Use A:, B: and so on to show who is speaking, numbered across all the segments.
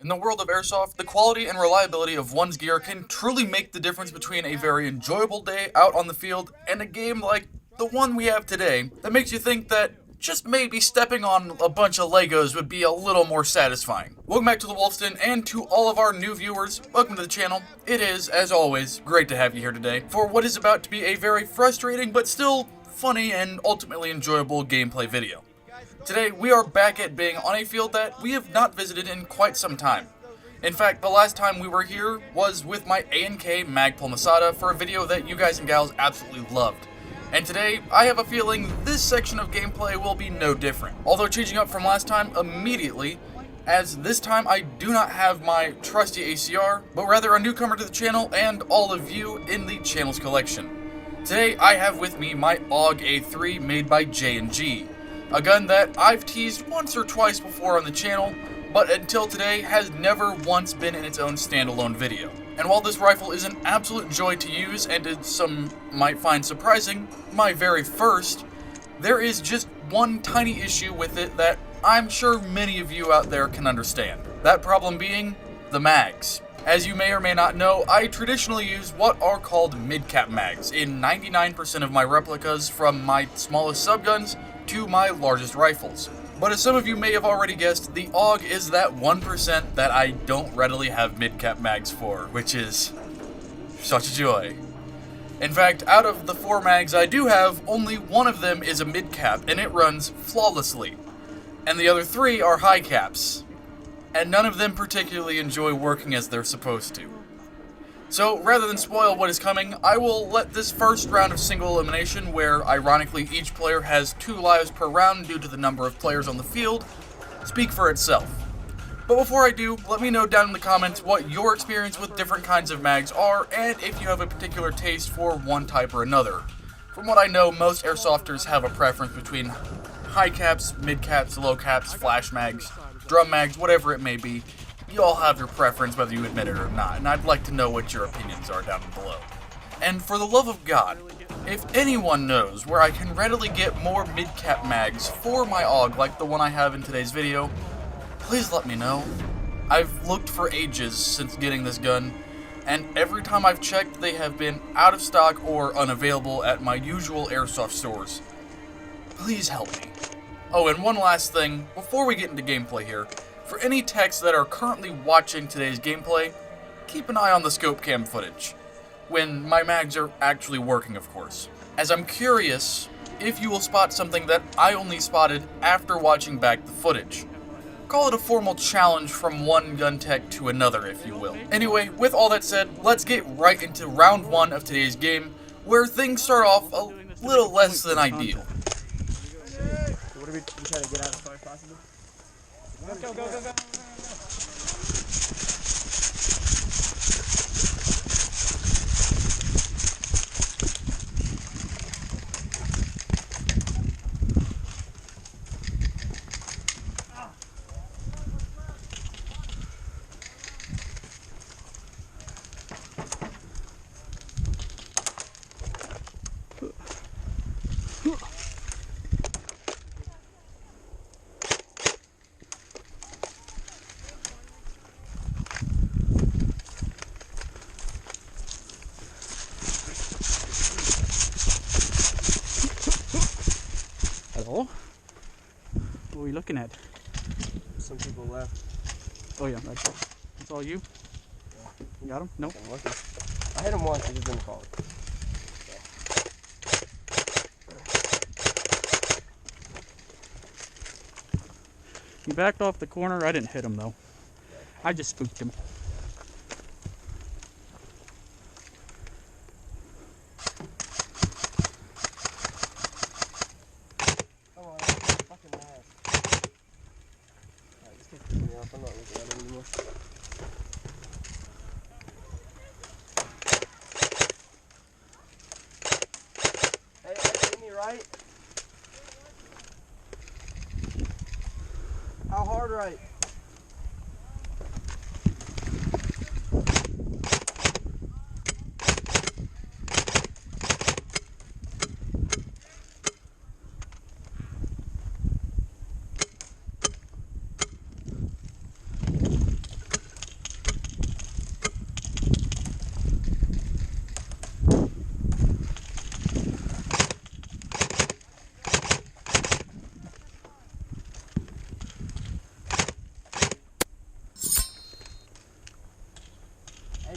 A: In the world of Airsoft, the quality and reliability of one's gear can truly make the difference between a very enjoyable day out on the field and a game like the one we have today that makes you think that just maybe stepping on a bunch of Legos would be a little more satisfying. Welcome back to the Wolfsden, and to all of our new viewers, welcome to the channel. It is, as always, great to have you here today for what is about to be a very frustrating but still funny and ultimately enjoyable gameplay video. Today, we are back at being on a field that we have not visited in quite some time. In fact, the last time we were here was with my A&K Magpul Masada for a video that you guys and gals absolutely loved. And today, I have a feeling this section of gameplay will be no different. Although changing up from last time immediately, as this time I do not have my trusty ACR, but rather a newcomer to the channel and all of you in the channel's collection. Today, I have with me my AUG A3 made by J&G. A gun that I've teased once or twice before on the channel, but until today has never once been in its own standalone video. And while this rifle is an absolute joy to use, and as some might find surprising, my very first, there is just one tiny issue with it that I'm sure many of you out there can understand. That problem being the mags. As you may or may not know, I traditionally use what are called mid-cap mags in 99% of my replicas, from my smallest subguns to my largest rifles. But as some of you may have already guessed, the AUG is that 1% that I don't readily have mid-cap mags for, which is such a joy. In fact, out of the 4 mags I do have, only one of them is a mid-cap, and it runs flawlessly. And the other 3 are high caps, and none of them particularly enjoy working as they're supposed to. So, rather than spoil what is coming, I will let this first round of single elimination, where ironically each player has 2 lives per round due to the number of players on the field, speak for itself. But before I do, let me know down in the comments what your experience with different kinds of mags are, and if you have a particular taste for one type or another. From what I know, most airsofters have a preference between high caps, mid caps, low caps, flash mags, drum mags, whatever it may be. You all have your preference whether you admit it or not, and I'd like to know what your opinions are down below. And for the love of God, if anyone knows where I can readily get more mid-cap mags for my AUG like the one I have in today's video, please let me know. I've looked for ages since getting this gun, and every time I've checked they have been out of stock or unavailable at my usual airsoft stores. Please help me. Oh, and one last thing, before we get into gameplay here, for any techs that are currently watching today's gameplay, keep an eye on the scope cam footage, when my mags are actually working, of course, as I'm curious if you will spot something that I only spotted after watching back the footage. Call it a formal challenge from one gun tech to another, if you will. Anyway, with all that said, let's get right into round 1 of today's game, where things start off a little less than ideal.
B: What are we trying to get out as far as possible? Let's go, go, go, go.
C: Hello? What are we looking at?
B: Some people left.
C: Oh yeah, that's all you?
B: Yeah.
C: You got him? No?
B: I'm looking. I hit him once, I just didn't call it.
C: He backed off the corner. I didn't hit him though. I just spooked him.
B: Come on, I'm fucking mad. Alright, just take me off. I'm not looking at it anymore. Hey, hit me right? How hard right?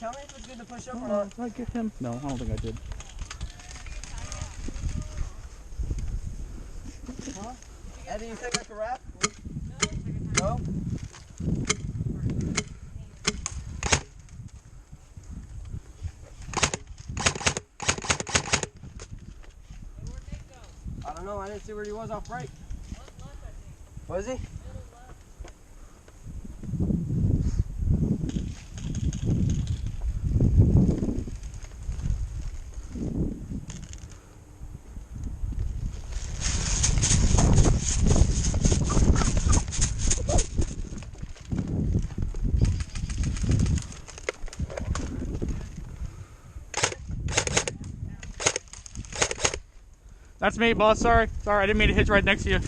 B: tell me if it's good to push up or
C: Oh,
B: not.
C: did I get him? No, I don't think I did.
B: Huh? Eddie, you think I can rap? No? I don't know, I didn't see where he was off break. Was he?
C: That's me, boss. Sorry. Sorry, I didn't mean to hit right next to you.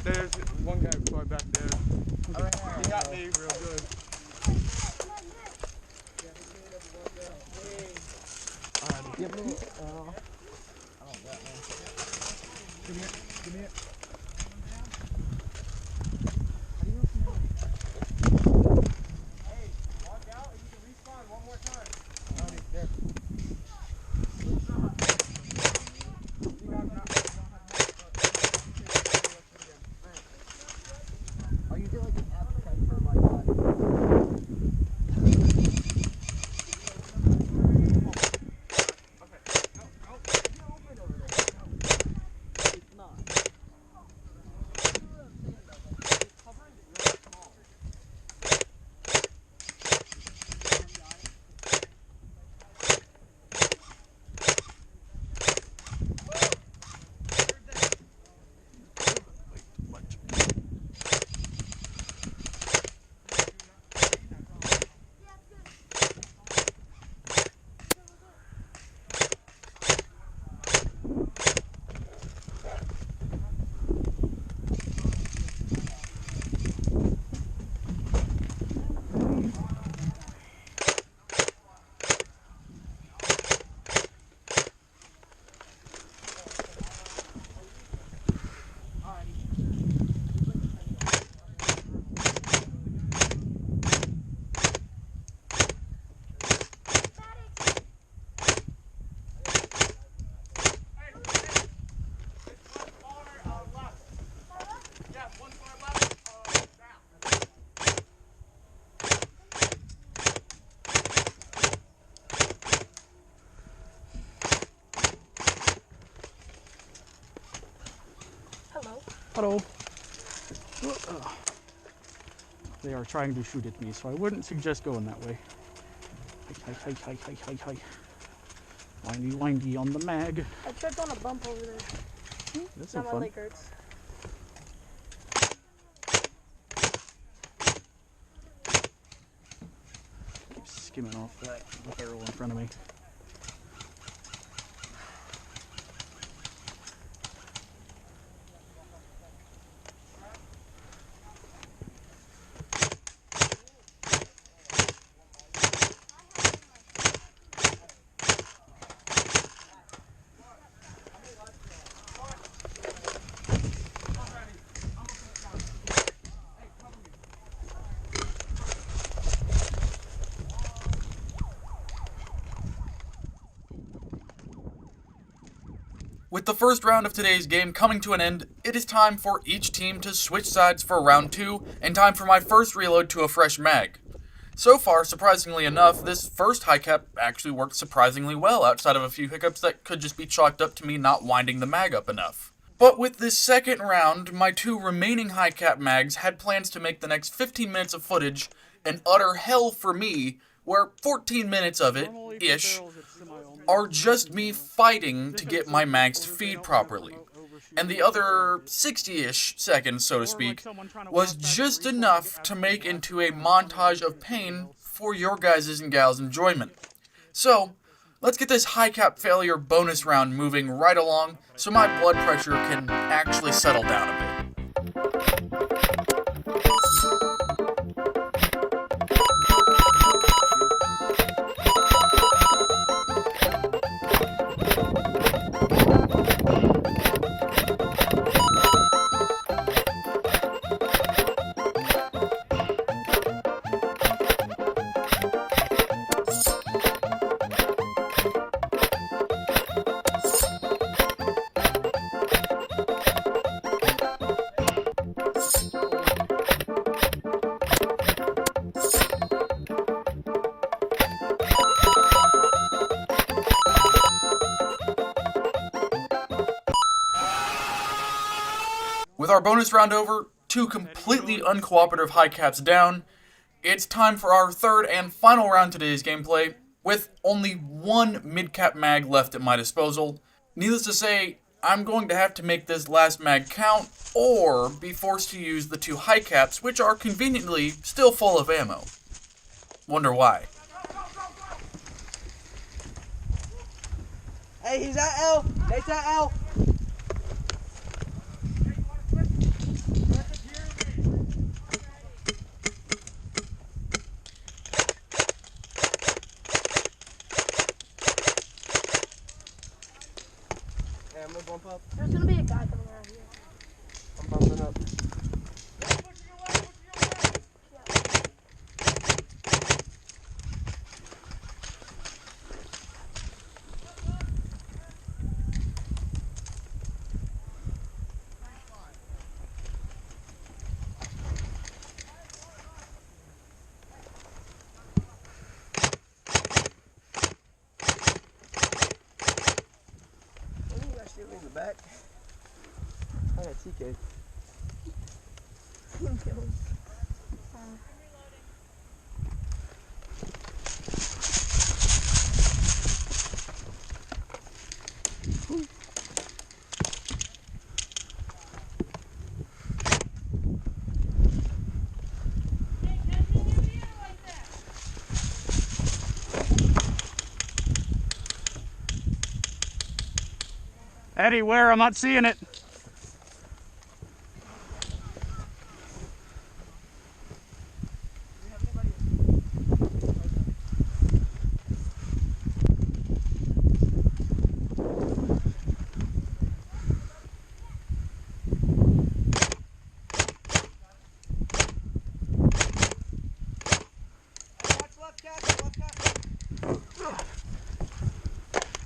C: There's one guy right back there. He got me real good.
B: Give me
C: Give me it.
B: Hey, walk out and you can respawn one more time. Oh, you did like an appetite for my body. It's not.
C: Hello. They are trying to shoot at me, so I wouldn't suggest going that way. Hi, hi, hi, hi, hi, hi. Windy, windy on the mag.
D: I tripped on a bump over there.
C: That's
D: Now
C: no
D: my
C: fun.
D: leg hurts.
C: Keep skimming off that barrel in front of me.
A: With the first round of today's game coming to an end, it is time for each team to switch sides for round 2, and time for my first reload to a fresh mag. So far, surprisingly enough, this first high cap actually worked surprisingly well outside of a few hiccups that could just be chalked up to me not winding the mag up enough. But with this second round, my 2 remaining high cap mags had plans to make the next 15 minutes of footage an utter hell for me, where 14 minutes of it, ish, are just me fighting to get my mags to feed properly. And the other 60-ish seconds, so to speak, was just enough to make into a montage of pain for your guys' and gals' enjoyment. So, let's get this high cap failure bonus round moving right along so my blood pressure can actually settle down a bit. With our bonus round over, 2 completely uncooperative high caps down, it's time for our third and final round today's gameplay, with only 1 mid-cap mag left at my disposal. Needless to say, I'm going to have to make this last mag count, or be forced to use the 2 high caps, which are conveniently still full of ammo. Wonder why.
B: Hey, he's at L. Nate's at L. Yeah, I'm gonna bump up.
D: There's gonna be a guy coming around here.
B: I'm bumping up. In the back. I got TK.
C: Eddie, where? I'm not seeing it.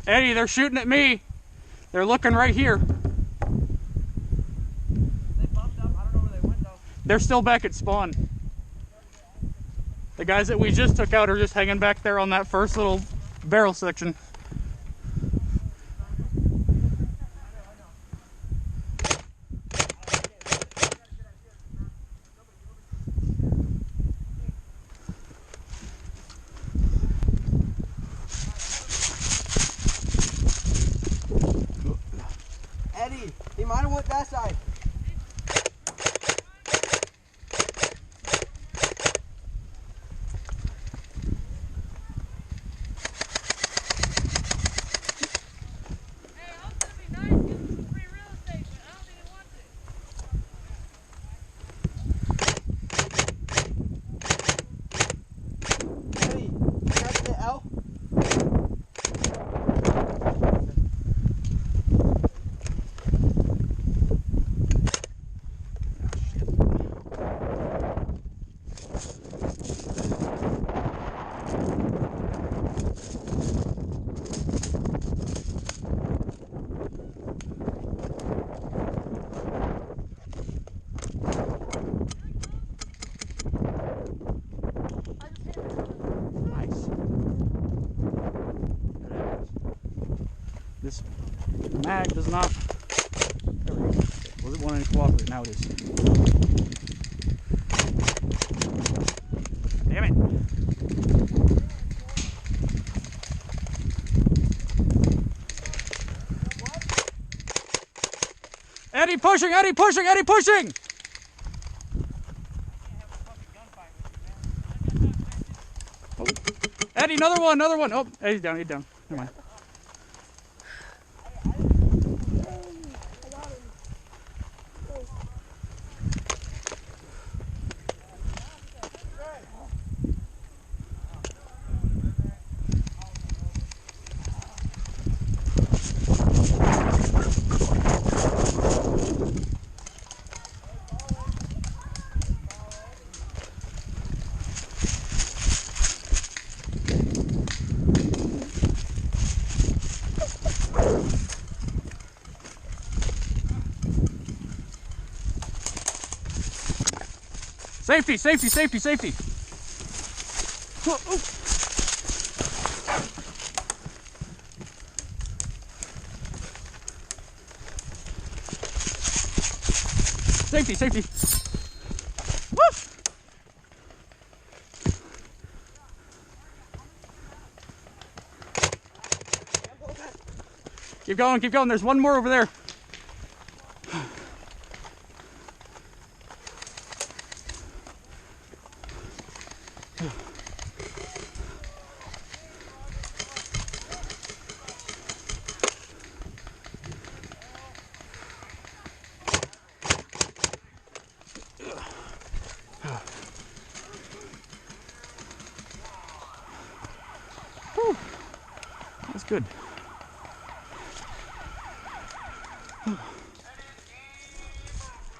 C: Eddie, they're shooting at me. They're looking right here.
B: They bumped up. I don't know where they went though.
C: They're still back at spawn. The guys that we just took out are just hanging back there on that first little barrel section.
B: Eddie, he might have went that side. Eddie, you guys get L?
C: Nice. This mag does not There we go. Was it wanting to cooperate? Now it is. Damn it. Eddie pushing! Eddie pushing! Eddie pushing! Oh. Eddie, another one, another one. Oh, Eddie's down, he's down. Never mind. Safety, safety, safety, safety. Oh, oh. Safety, safety. Woo! Keep going, keep going. There's one more over there. Whew. That's good.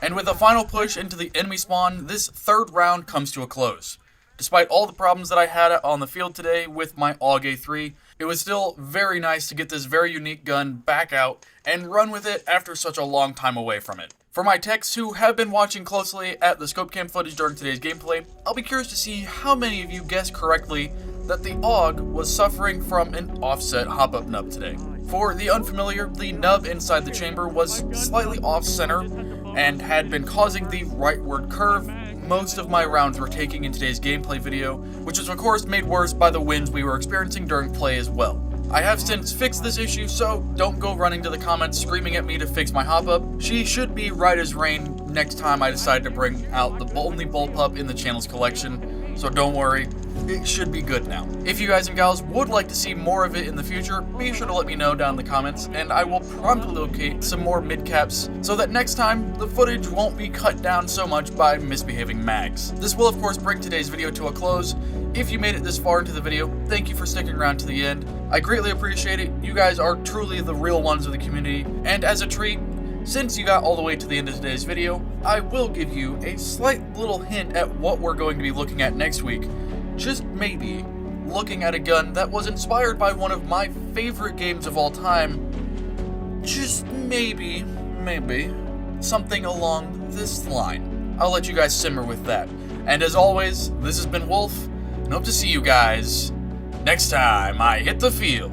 A: And with a final push into the enemy spawn, this third round comes to a close. Despite all the problems that I had on the field today with my AUG 3, it was still very nice to get this very unique gun back out and run with it after such a long time away from it. For my techs who have been watching closely at the scope cam footage during today's gameplay, I'll be curious to see how many of you guessed correctly that the AUG was suffering from an offset hop-up nub today. For the unfamiliar, the nub inside the chamber was slightly off-center and had been causing the rightward curve most of my rounds were taking in today's gameplay video, which was of course made worse by the winds we were experiencing during play as well. I have since fixed this issue, so don't go running to the comments screaming at me to fix my hop-up. She should be right as rain next time I decide to bring out the only bullpup in the channel's collection, so don't worry. It should be good now. If you guys and gals would like to see more of it in the future, be sure to let me know down in the comments, and I will promptly locate some more mid-caps so that next time the footage won't be cut down so much by misbehaving mags. This will of course bring today's video to a close. If you made it this far into the video, thank you for sticking around to the end. I greatly appreciate it. You guys are truly the real ones of the community, and as a treat, since you got all the way to the end of today's video, I will give you a slight little hint at what we're going to be looking at next week. Just maybe looking at a gun that was inspired by one of my favorite games of all time. Just maybe something along this line. I'll let you guys simmer with that. And as always, this has been Wolf, and hope to see you guys next time I hit the field.